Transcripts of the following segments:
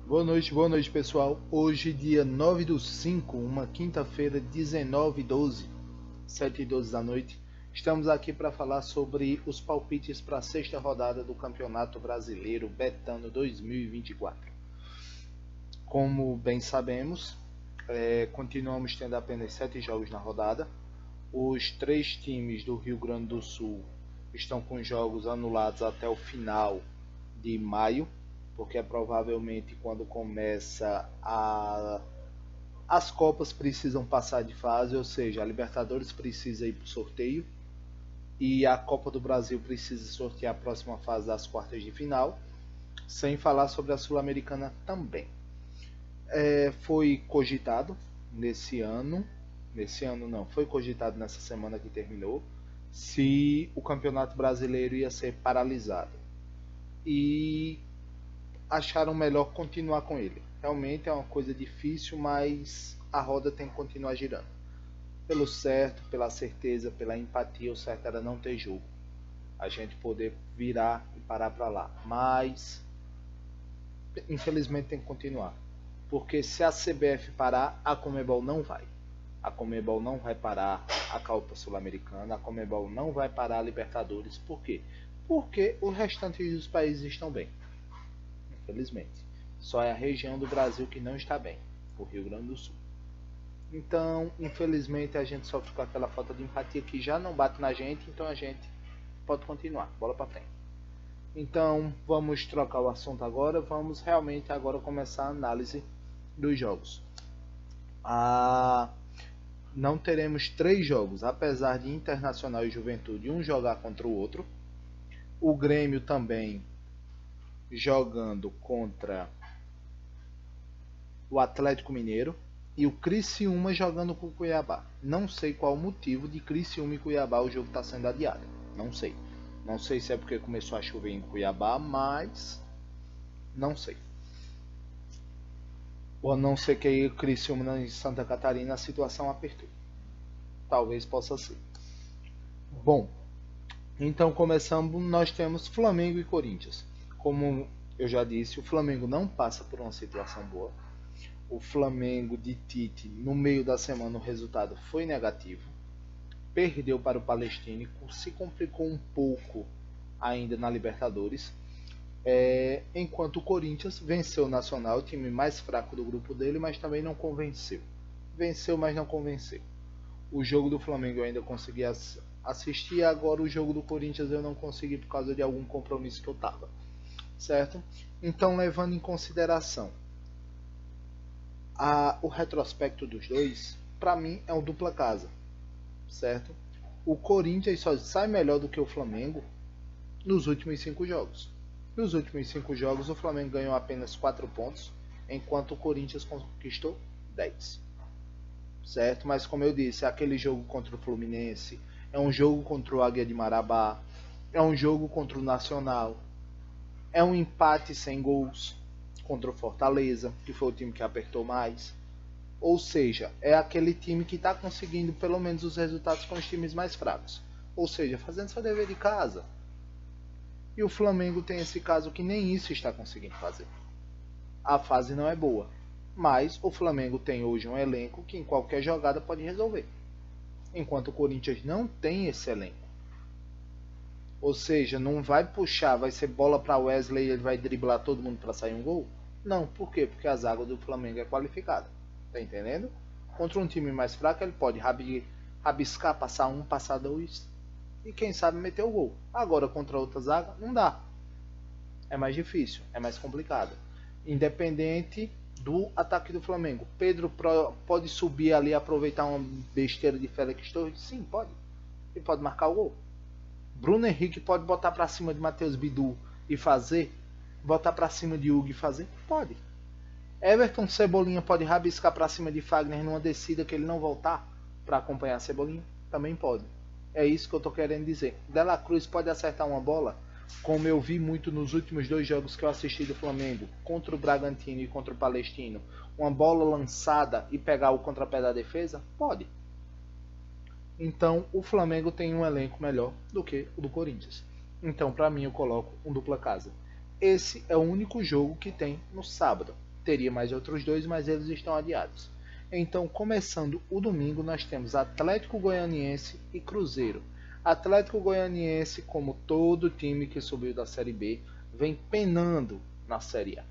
Boa noite pessoal. Hoje, dia 9 do 5, uma quinta-feira, 19h12, 7h12 da noite. Estamos aqui para falar sobre os palpites para a sexta rodada do Campeonato Brasileiro Betano 2024. Como bem sabemos, continuamos tendo apenas 7 jogos na rodada. Os 3 times do Rio Grande do Sul estão com jogos anulados até o final de maio, porque provavelmente quando começa as Copas precisam passar de fase, ou seja, a Libertadores precisa ir para o sorteio e a Copa do Brasil precisa sortear a próxima fase das quartas de final, sem falar sobre a Sul-Americana também. Foi cogitado foi cogitado nessa semana que terminou, se o Campeonato Brasileiro ia ser paralisado. E acharam melhor continuar com ele. Realmente é uma coisa difícil, mas a roda tem que continuar girando. Pelo certo, pela certeza, pela empatia, o certo era não ter jogo. A gente poder virar e parar para lá. Mas, infelizmente, tem que continuar. Porque se a CBF parar, a Conmebol não vai. A Conmebol não vai parar a Copa Sul-Americana, a Conmebol não vai parar a Libertadores. Por quê? Porque o restante dos países estão bem. Infelizmente. Só é a região do Brasil que não está bem, o Rio Grande do Sul. Então, infelizmente, a gente sofre com aquela falta de empatia que já não bate na gente, então a gente pode continuar, bola para frente. Então, vamos trocar o assunto agora, vamos realmente agora começar a análise dos jogos. Não teremos 3 jogos, apesar de Internacional e Juventude um jogar contra o outro. O Grêmio também jogando contra o Atlético Mineiro e o Criciúma jogando com o Cuiabá. Não sei qual o motivo de Criciúma e Cuiabá o jogo está sendo adiado. Não sei. Não sei se é porque começou a chover em Cuiabá, mas não sei. Ou a não ser que o Criciúma em Santa Catarina a situação apertou. Talvez possa ser. Bom, então começamos, nós temos Flamengo e Corinthians. Como eu já disse, o Flamengo não passa por uma situação boa. O Flamengo de Tite, no meio da semana, o resultado foi negativo. Perdeu para o Palestino, se complicou um pouco ainda na Libertadores. Enquanto o Corinthians venceu o Nacional, o time mais fraco do grupo dele, mas também não convenceu. Venceu, mas não convenceu. O jogo do Flamengo eu ainda consegui assistir, agora o jogo do Corinthians eu não consegui por causa de algum compromisso que eu estava. Certo? Então, levando em consideração o retrospecto dos dois, para mim é um dupla casa, certo? O Corinthians só sai melhor do que o Flamengo nos últimos 5 jogos. Nos últimos 5 jogos o Flamengo ganhou apenas 4 pontos, enquanto o Corinthians conquistou 10. Certo? Mas como eu disse, aquele jogo contra o Fluminense, é um jogo contra o Águia de Marabá, é um jogo contra o Nacional, é um empate sem gols contra o Fortaleza, que foi o time que apertou mais. Ou seja, é aquele time que está conseguindo pelo menos os resultados com os times mais fracos. Ou seja, fazendo seu dever de casa. E o Flamengo tem esse caso que nem isso está conseguindo fazer. A fase não é boa, mas o Flamengo tem hoje um elenco que em qualquer jogada pode resolver. Enquanto o Corinthians não tem esse elenco. Ou seja, não vai puxar, vai ser bola para Wesley e ele vai driblar todo mundo para sair um gol? Não, por quê? Porque a zaga do Flamengo é qualificada. Tá entendendo? Contra um time mais fraco ele pode rabiscar, passar um, passar dois e quem sabe meter o gol. Agora contra outra zaga não dá. É mais difícil, é mais complicado. Independente do ataque do Flamengo. Pedro pode subir ali e aproveitar uma besteira de Félix Torres? Sim, pode. E pode marcar o gol. Bruno Henrique pode botar para cima de Matheus Bidu e fazer? Botar para cima de Hugo e fazer? Pode. Everton Cebolinha pode rabiscar para cima de Fagner numa descida que ele não voltar para acompanhar Cebolinha? Também pode. É isso que eu estou querendo dizer. Dela Cruz pode acertar uma bola, como eu vi muito nos últimos 2 jogos que eu assisti do Flamengo, contra o Bragantino e contra o Palestino, uma bola lançada e pegar o contrapé da defesa? Pode. Então, o Flamengo tem um elenco melhor do que o do Corinthians. Então, para mim, eu coloco um dupla casa. Esse é o único jogo que tem no sábado. teria mais outros dois, mas eles estão adiados. Então, começando o domingo, nós temos Atlético Goianiense e Cruzeiro. Atlético Goianiense, como todo time que subiu da Série B, vem penando na Série A.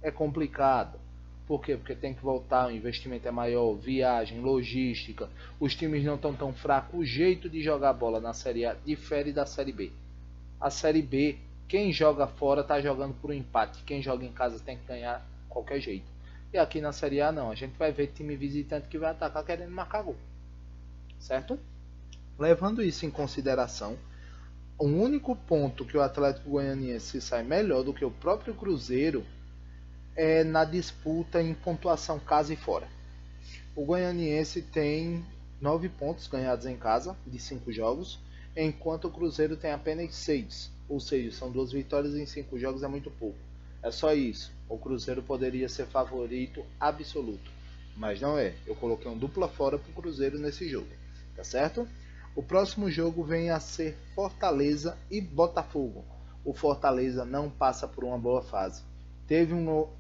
É complicado. Por quê? Porque tem que voltar, o investimento é maior, viagem, logística, os times não estão tão fracos, o jeito de jogar bola na Série A difere da Série B. A Série B, quem joga fora está jogando por um empate, quem joga em casa tem que ganhar de qualquer jeito. E aqui na Série A não, a gente vai ver time visitante que vai atacar querendo marcar gol. Certo? Levando isso em consideração, o único ponto que o Atlético Goianiense sai melhor do que o próprio Cruzeiro é na disputa em pontuação casa e fora. O Goianiense tem 9 pontos ganhados em casa de 5 jogos, enquanto o Cruzeiro tem apenas 6, ou seja, são 2 vitórias em 5 jogos, é muito pouco. É só isso. O Cruzeiro poderia ser favorito absoluto, mas não é. Eu coloquei um dupla fora para o Cruzeiro nesse jogo, tá certo? O próximo jogo vem a ser Fortaleza e Botafogo. O Fortaleza não passa por uma boa fase.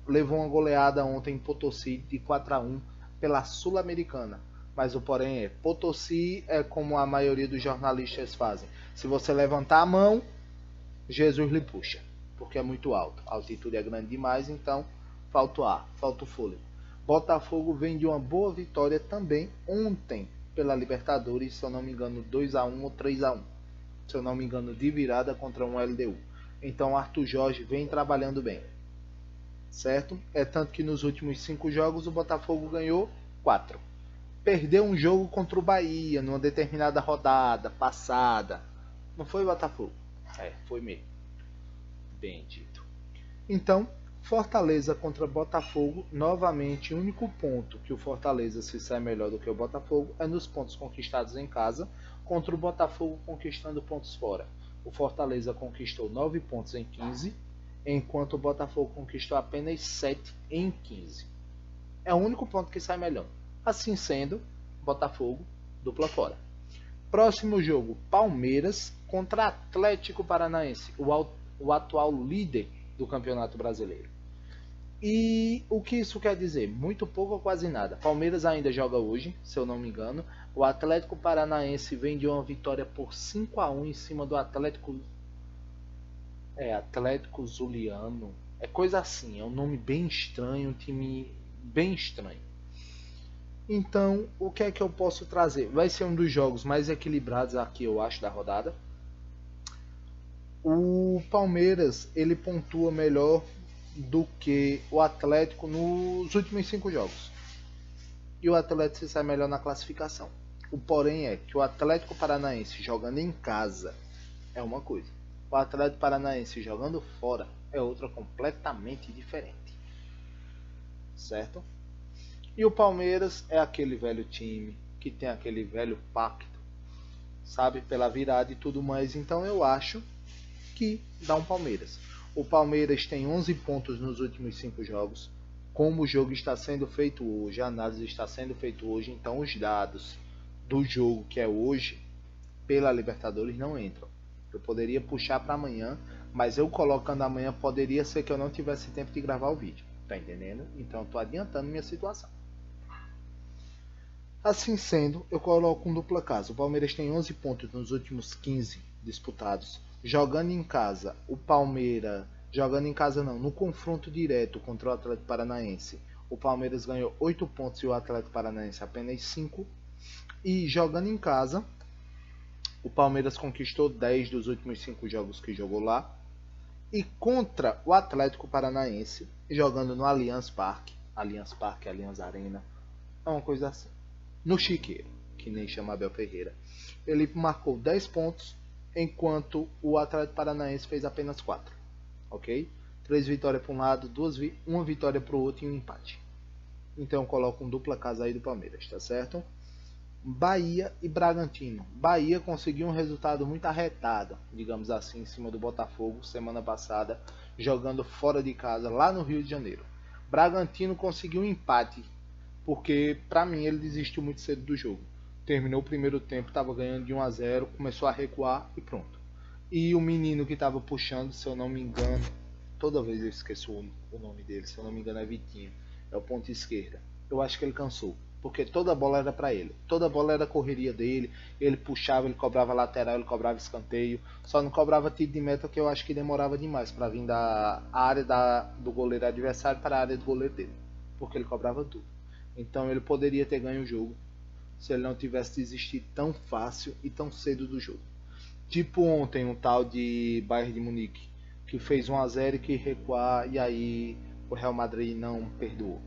Levou uma goleada ontem em Potosí de 4-1 pela Sul-Americana. Mas o porém é, Potosí é como a maioria dos jornalistas fazem. Se você levantar a mão, Jesus lhe puxa, porque é muito alto. A altitude é grande demais, então falta o ar, falta o fôlego. Botafogo vem de uma boa vitória também ontem pela Libertadores, se eu não me engano 2-1 ou 3-1. Se eu não me engano de virada contra um LDU. Então Arthur Jorge vem trabalhando bem. Certo? É tanto que nos últimos 5 jogos o Botafogo ganhou 4. Perdeu um jogo contra o Bahia numa determinada rodada passada. Não foi o Botafogo? É, foi mesmo. Bem dito. Então, Fortaleza contra Botafogo, novamente, o único ponto que o Fortaleza se sai melhor do que o Botafogo é nos pontos conquistados em casa, contra o Botafogo conquistando pontos fora. O Fortaleza conquistou 9 pontos em 15, enquanto o Botafogo conquistou apenas 7 em 15. É o único ponto que sai melhor. Assim sendo, Botafogo, dupla fora. Próximo jogo, Palmeiras contra Atlético Paranaense, o atual líder do Campeonato Brasileiro. E o que isso quer dizer? Muito pouco ou quase nada. Palmeiras ainda joga hoje, se eu não me engano. O Atlético Paranaense vem de uma vitória por 5-1 em cima do Atlético Zuliano. É coisa assim, é um nome bem estranho, um time bem estranho. Então, o que é que eu posso trazer? Vai ser um dos jogos mais equilibrados aqui, eu acho, da rodada. O Palmeiras, ele pontua melhor do que o Atlético nos últimos 5 jogos. E o Atlético se sai melhor na classificação. O porém é que o Atlético Paranaense jogando em casa é uma coisa. O Atlético Paranaense jogando fora é outra completamente diferente. Certo? E o Palmeiras é aquele velho time que tem aquele velho pacto, sabe, pela virada e tudo mais. Então eu acho que dá um Palmeiras. O Palmeiras tem 11 pontos nos últimos 5 jogos. Como o jogo está sendo feito hoje, a análise está sendo feita hoje, então os dados do jogo que é hoje, pela Libertadores, não entram. Eu poderia puxar para amanhã, mas eu colocando amanhã poderia ser que eu não tivesse tempo de gravar o vídeo. Tá entendendo? Então estou adiantando minha situação. Assim sendo, eu coloco um dupla casa. O Palmeiras tem 11 pontos nos últimos 15 disputados. Jogando em casa, o Palmeiras... Jogando em casa não, no confronto direto contra o Atlético Paranaense, o Palmeiras ganhou 8 pontos e o Atlético Paranaense apenas 5. E jogando em casa, o Palmeiras conquistou 10 dos últimos 5 jogos que jogou lá. E contra o Atlético Paranaense, jogando no Allianz Parque, Allianz Arena, é uma coisa assim. No Chiqueiro, que nem chama Abel Ferreira, ele marcou 10 pontos, enquanto o Atlético Paranaense fez apenas 4. Ok? 3 vitórias para um lado, uma vitória para o outro e um empate. Então eu coloco um dupla casa aí do Palmeiras, tá certo? Bahia e Bragantino. Bahia conseguiu um resultado muito arretado, digamos assim, em cima do Botafogo semana passada, jogando fora de casa lá no Rio de Janeiro. Bragantino conseguiu um empate, porque para mim ele desistiu muito cedo do jogo. Terminou o primeiro tempo, estava ganhando de 1-0, começou a recuar e pronto. E o menino que estava puxando, se eu não me engano, toda vez eu esqueço o nome dele, se eu não me engano é Vitinho, é o ponta esquerda. Eu acho que ele cansou, porque toda bola era para ele, toda bola era a correria dele, ele puxava, ele cobrava lateral, ele cobrava escanteio, só não cobrava tiro de meta que eu acho que demorava demais para vir da área do goleiro adversário para a área do goleiro dele, porque ele cobrava tudo. Então ele poderia ter ganho o jogo se ele não tivesse desistido tão fácil e tão cedo do jogo. Tipo ontem um tal de Bayern de Munique, que fez 1 a 0 e que recuar e aí o Real Madrid não perdoou.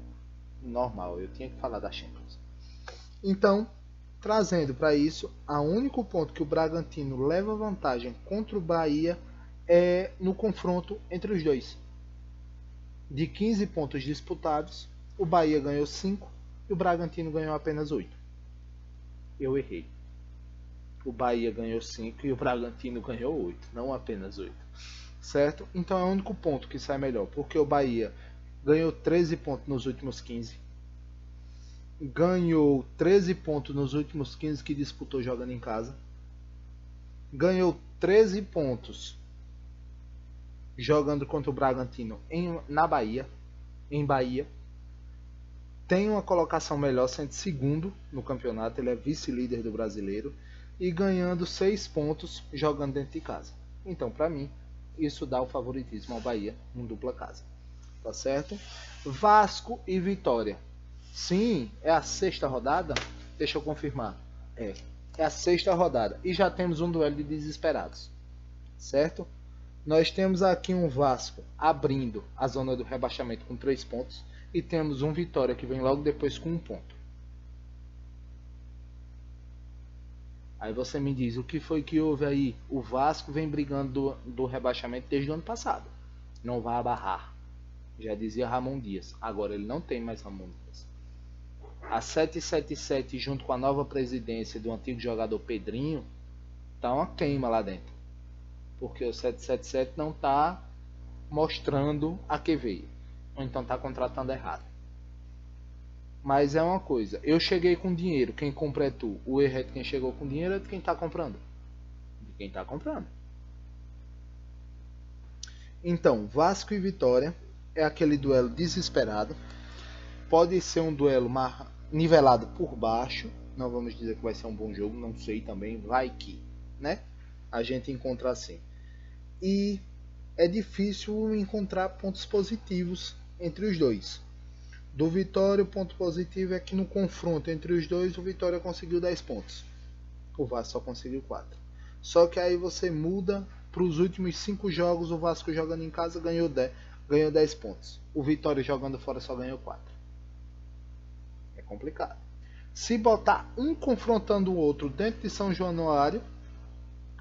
Normal, eu tinha que falar da Champions. Então, trazendo para isso, o único ponto que o Bragantino leva vantagem contra o Bahia é no confronto entre os dois. De 15 pontos disputados, o Bahia ganhou 5 e o Bragantino ganhou apenas 8. Eu errei. O Bahia ganhou 5 e o Bragantino ganhou 8, não apenas 8. Certo? Então é o único ponto que sai melhor, porque o Bahia ganhou 13 pontos nos últimos 15. Ganhou 13 pontos nos últimos 15 que disputou jogando em casa. Ganhou 13 pontos jogando contra o Bragantino na Bahia, em Bahia. Tem uma colocação melhor, sendo segundo no campeonato, ele é vice-líder do Brasileiro e ganhando 6 pontos jogando dentro de casa. Então, para mim, isso dá o favoritismo ao Bahia em dupla casa. Tá certo? Vasco e Vitória. Sim, é a 6ª rodada? Deixa eu confirmar. É a 6ª rodada e já temos um duelo de desesperados. Certo? Nós temos aqui um Vasco abrindo a zona do rebaixamento com 3 pontos e temos um Vitória que vem logo depois com 1 ponto. Aí você me diz, o que foi que houve aí? O Vasco vem brigando do rebaixamento desde o ano passado. Não vai abarrar. Já dizia Ramon Dias. Agora ele não tem mais Ramon Dias. A 777 junto com a nova presidência do antigo jogador Pedrinho, tá uma queima lá dentro. Porque o 777 não tá mostrando a que veio. Ou então tá contratando errado. Mas é uma coisa, eu cheguei com dinheiro, quem compra é tu. O erro é de quem chegou com dinheiro, é de quem está comprando. De quem está comprando. Então, Vasco e Vitória é aquele duelo desesperado. Pode ser um duelo nivelado por baixo. Não vamos dizer que vai ser um bom jogo, não sei também, vai que, né? A gente encontra assim. E é difícil encontrar pontos positivos entre os dois. Do Vitória, o ponto positivo é que no confronto entre os dois, o Vitória conseguiu 10 pontos. O Vasco só conseguiu 4. Só que aí você muda para os últimos 5 jogos, o Vasco jogando em casa ganhou 10 pontos. O Vitória jogando fora só ganhou 4. É complicado. Se botar um confrontando o outro dentro de São Januário,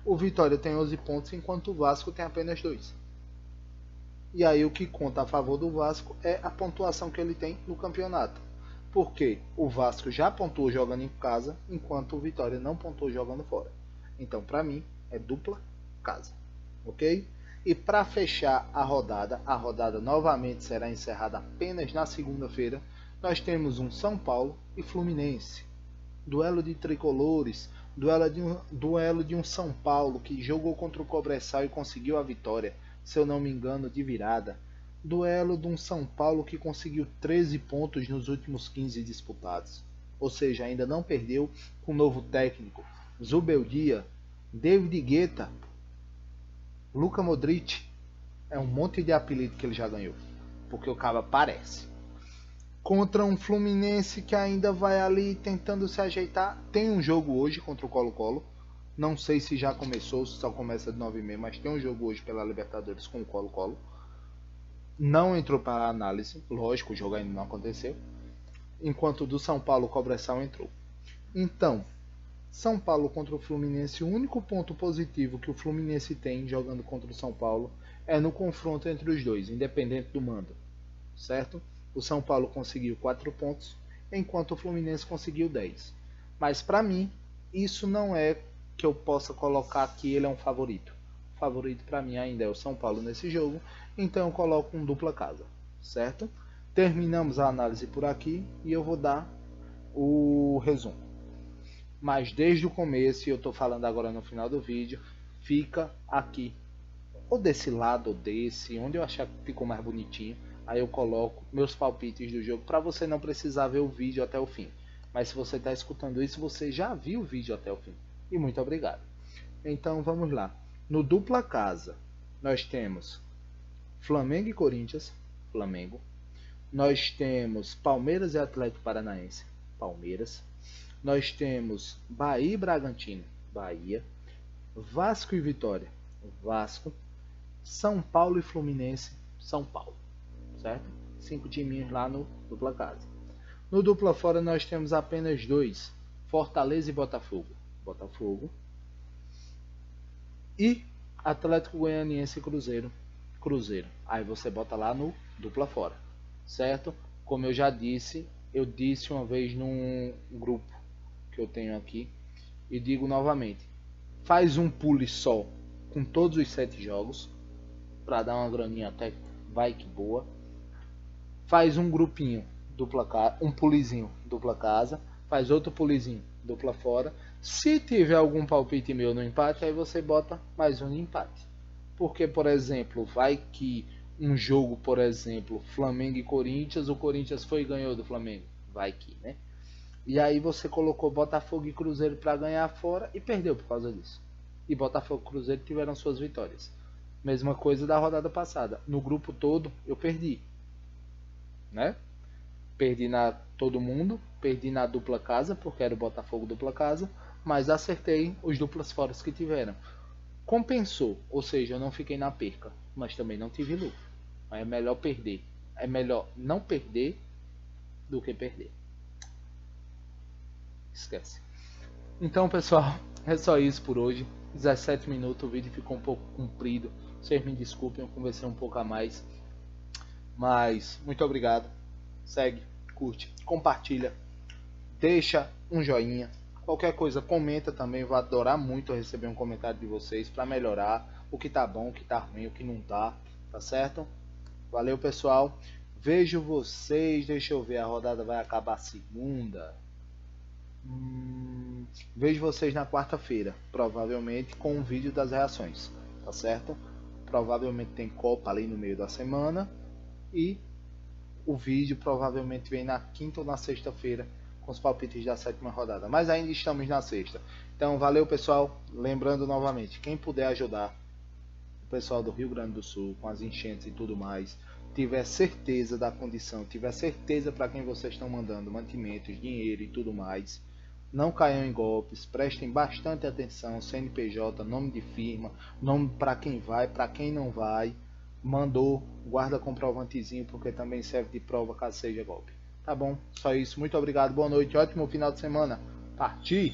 o Vitória tem 11 pontos, enquanto o Vasco tem apenas 2. E aí o que conta a favor do Vasco é a pontuação que ele tem no campeonato. Porque o Vasco já pontuou jogando em casa, enquanto o Vitória não pontuou jogando fora. Então, para mim, é dupla casa. Ok? E para fechar a rodada novamente será encerrada apenas na segunda-feira. Nós temos um São Paulo e Fluminense. Duelo de tricolores. Duelo de um São Paulo que jogou contra o Cobressal e conseguiu a vitória, se eu não me engano, de virada. Duelo de um São Paulo que conseguiu 13 pontos nos últimos 15 disputados. Ou seja, ainda não perdeu com o novo técnico. Zubeldia, David Guetta, Luka Modric. É um monte de apelido que ele já ganhou. Porque o cara parece. Contra um Fluminense que ainda vai ali tentando se ajeitar. Tem um jogo hoje contra o Colo-Colo. Não sei se já começou, se só começa de 9h30, mas tem um jogo hoje pela Libertadores com o Colo-Colo. Não entrou para análise, lógico, o jogo ainda não aconteceu. Enquanto do São Paulo, o Cobressal entrou. Então, São Paulo contra o Fluminense, o único ponto positivo que o Fluminense tem jogando contra o São Paulo é no confronto entre os dois, independente do mando. Certo? O São Paulo conseguiu 4 pontos, enquanto o Fluminense conseguiu 10. Mas para mim, isso não é que eu possa colocar que ele é um favorito. O favorito para mim ainda é o São Paulo nesse jogo, então eu coloco um dupla casa, certo? Terminamos a análise por aqui e eu vou dar o resumo. Mas desde o começo, e eu estou falando agora no final do vídeo, fica aqui ou desse lado ou desse, onde eu achar que ficou mais bonitinho, aí eu coloco meus palpites do jogo para você não precisar ver o vídeo até o fim. Mas se você está escutando isso, você já viu o vídeo até o fim. E muito obrigado. Então vamos lá. No dupla casa, nós temos Flamengo e Corinthians, Flamengo. Nós temos Palmeiras e Atlético Paranaense, Palmeiras. Nós temos Bahia e Bragantino, Bahia. Vasco e Vitória, Vasco. São Paulo e Fluminense, São Paulo. Certo? 5 timinhos lá no dupla casa. No dupla fora nós temos apenas 2, Fortaleza e Botafogo, Botafogo. E Atlético Goianiense e Cruzeiro, Cruzeiro. Aí você bota lá no dupla fora, certo? Como eu já disse, eu disse uma vez num grupo que eu tenho aqui e digo novamente, faz um pule só com todos os 7 jogos para dar uma graninha até vai que boa. Faz um grupinho dupla casa, um pulizinho dupla casa, faz outro pulizinho dupla fora. Se tiver algum palpite meu no empate, aí você bota mais um de empate. Porque, por exemplo, vai que um jogo, por exemplo, Flamengo e Corinthians, o Corinthians foi e ganhou do Flamengo. Vai que, né? E aí você colocou Botafogo e Cruzeiro para ganhar fora e perdeu por causa disso. E Botafogo e Cruzeiro tiveram suas vitórias. Mesma coisa da rodada passada. No grupo todo eu perdi, né? Perdi na todo mundo, perdi na dupla casa, porque era o Botafogo dupla casa, mas acertei os duplas fora que tiveram. Compensou, ou seja, eu não fiquei na perca, mas também não tive lucro. É melhor perder. É melhor não perder do que perder. Esquece. Então, pessoal, é só isso por hoje. 17 minutos, o vídeo ficou um pouco comprido. Vocês me desculpem, eu conversei um pouco a mais. Mas, muito obrigado. Segue, curte, compartilha, deixa um joinha. Qualquer coisa, comenta também. Vou adorar muito receber um comentário de vocês para melhorar o que tá bom, o que tá ruim, o que não tá. Tá certo? Valeu, pessoal. Vejo vocês. Deixa eu ver, a rodada vai acabar segunda. Vejo vocês na quarta-feira, provavelmente com um vídeo das reações, tá certo? Provavelmente tem Copa ali no meio da semana e o vídeo provavelmente vem na quinta ou na sexta-feira com os palpites da 7ª rodada, mas ainda estamos na sexta. Então valeu, pessoal, lembrando novamente, quem puder ajudar o pessoal do Rio Grande do Sul com as enchentes e tudo mais, tiver certeza da condição, tiver certeza para quem vocês estão mandando mantimentos, dinheiro e tudo mais, não caiam em golpes, prestem bastante atenção, CNPJ, nome de firma, nome para quem vai, para quem não vai, mandou, guarda comprovantezinho, porque também serve de prova caso seja golpe. Tá bom? Só isso, muito obrigado, boa noite, ótimo final de semana, parti!